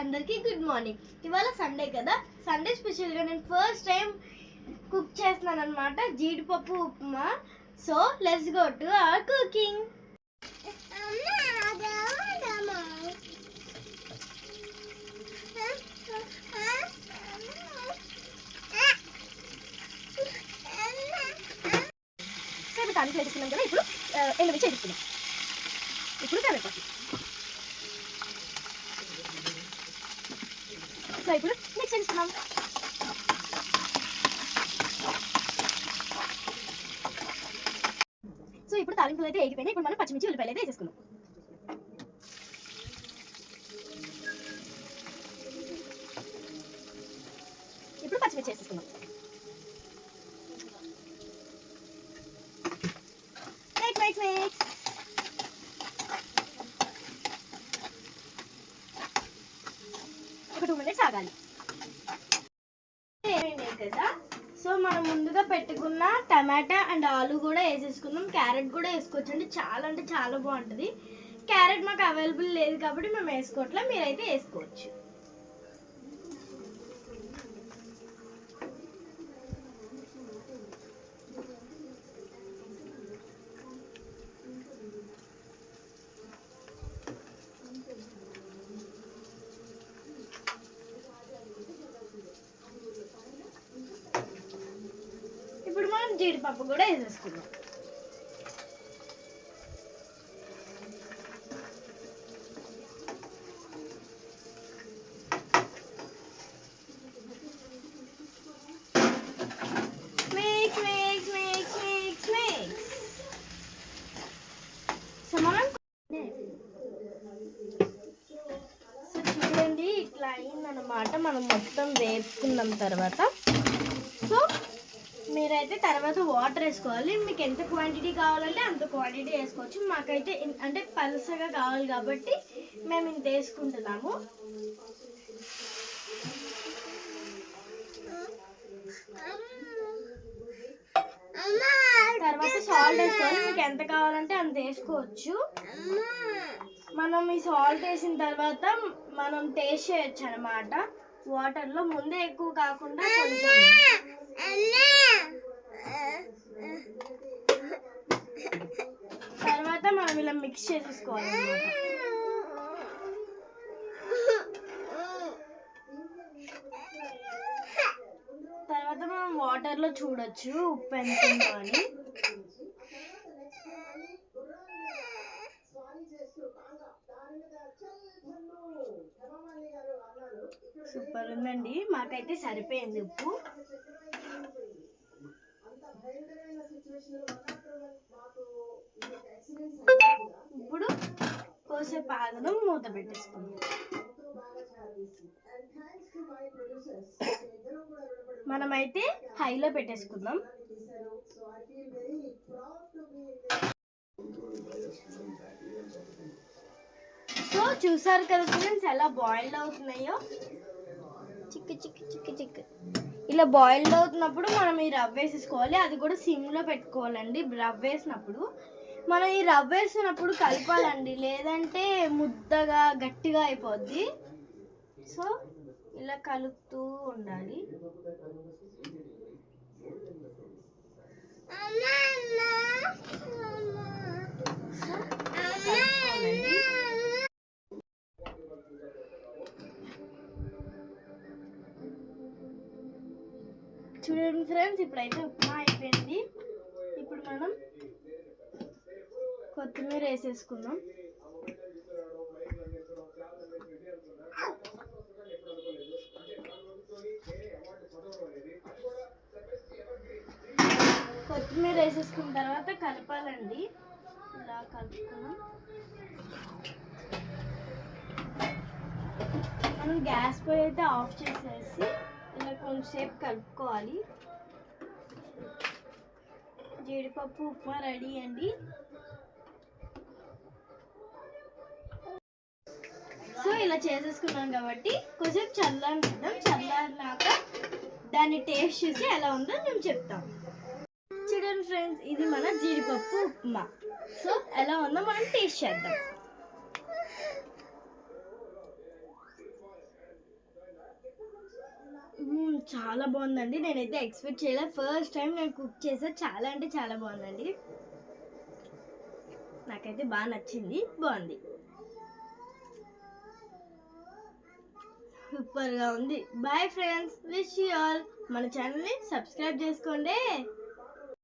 అందరికీ good morning. ఇవాళ Sunday కదా, సండే స్పెషల్గా నేను ఫస్ట్ టైం కుక్ చేస్తున్నాను అనమాట, జీడిపప్పు upma. So let's go to our cooking. తాలింపు వేసుకున్నాం కదా, ఇప్పుడు ఎండుమిర్చి వేసుకున్నాం. ఇప్పుడు కరివేపాకు. సో ఇప్పుడు మిక్స్ చేసుకున్నాం. సో ఇప్పుడు తాలింపులు అయితే వేగిపోయినాయి. ఇప్పుడు మనం పచ్చిమిర్చి ఉల్లిపాయలు అయితే వేసేసుకున్నాం. ఇప్పుడు పచ్చిమిర్చి వేసేసుకున్నాం. ఒక 2 minutes ఆగాలి. కదా, సో మనం ముందుగా పెట్టుకున్న టమాటా అండ్ ఆలు కూడా వేసేసుకుందాం. క్యారెట్ కూడా వేసుకోవచ్చు అండి, అంటే చాలా బాగుంటుంది. క్యారెట్ మాకు అవైలబుల్ లేదు కాబట్టి మేము వేసుకోవట్లే, మీరైతే వేసుకోవచ్చు. ఇప్పుడు మనం జీడిపప్పు కూడా వేసేసుకుందాం. చూడండి, ఇట్లా అయిందన్నమాట. మనం మొత్తం వేపుకున్నాం తర్వాత. సో మీరైతే తర్వాత వాటర్ వేసుకోవాలి. మీకు ఎంత క్వాంటిటీ కావాలంటే అంత క్వాంటిటీ వేసుకోవచ్చు. మాకైతే అంటే పలసగా కావాలి కాబట్టి మేము ఇంత వేసుకుంటున్నాము. తర్వాత సాల్ట్ వేసుకోవాలి. మీకు ఎంత కావాలంటే అంత వేసుకోవచ్చు. మనం ఈ సాల్ట్ వేసిన తర్వాత మనం టేస్ట్ చేయొచ్చు అనమాట వాటర్లో. ముందే ఎక్కువ కాకుండా కొంచెం. తర్వాత మనం ఇలా మిక్స్ చేసేసుకోవాలి అన్నమాట. తర్వాత మనం వాటర్లో చూడొచ్చు ఉప్పు ఎంత ఉందో అని. సూపర్ ఉందండి, మాకైతే సరిపోయింది ఉప్పు. ఇప్పుడు కోసేపు ఆగడం, మూత పెట్టేసుకుందాం. మనమైతే హైలో పెట్టేసుకుందాం. సో చూసారు కదా ఫ్రెండ్స్, ఎలా బాయిల్డ్ అవుతున్నాయో. చిక్కు చిక్కు చిక్కు చిక్కు ఇలా బాయిల్డ్ అవుతున్నప్పుడు మనం ఈ రవ్వ వేసేసుకోవాలి. అది కూడా సిమ్లో పెట్టుకోవాలండి. రవ్వ వేసినప్పుడు మనం ఈ రవ్వ వేసినప్పుడు కలపాలండి, లేదంటే ముద్దగా గట్టిగా అయిపోద్ది. సో ఇలా కలుపుతూ ఉండాలి. చూడండి ఫ్రెండ్స్, ఇప్పుడైతే ఉప్మా అయిపోయింది. ఇప్పుడు మనం కొత్తిమీర వేసేసుకుందాం. కొత్తిమీర వేసేసుకున్న తర్వాత కలపాలండి. ఇలా కలుపుకున్నాం. మనం గ్యాస్ పొయ్యి అయితే ఆఫ్ చేసేసి ఇలా కొంచెంసేపు కలుపుకోవాలి. జీడిపప్పు ఉప్మా రెడీ అండి. సో ఇలా చేసేసుకున్నాం కాబట్టి కొంచెం చల్లారిద్దాం. చల్లారినాక దాన్ని టేస్ట్ చూసి ఎలా ఉందో మేము చెప్తాం. చూడండి ఫ్రెండ్స్, ఇది మన జీడిపప్పు ఉప్మా. సో ఎలా ఉందో మనం టేస్ట్ చేద్దాం. చాలా బాగుందండి. నేనైతే ఎక్స్పెక్ట్ చేయలేదు. ఫస్ట్ టైం నేను కుక్ చేసా. చాలా అంటే చాలా బాగుందండి. నాకైతే బాగా నచ్చింది. బాగుంది, సూపర్గా ఉంది. Bye friends, wish you all. మన ఛానల్ని సబ్స్క్రైబ్ చేసుకోండి.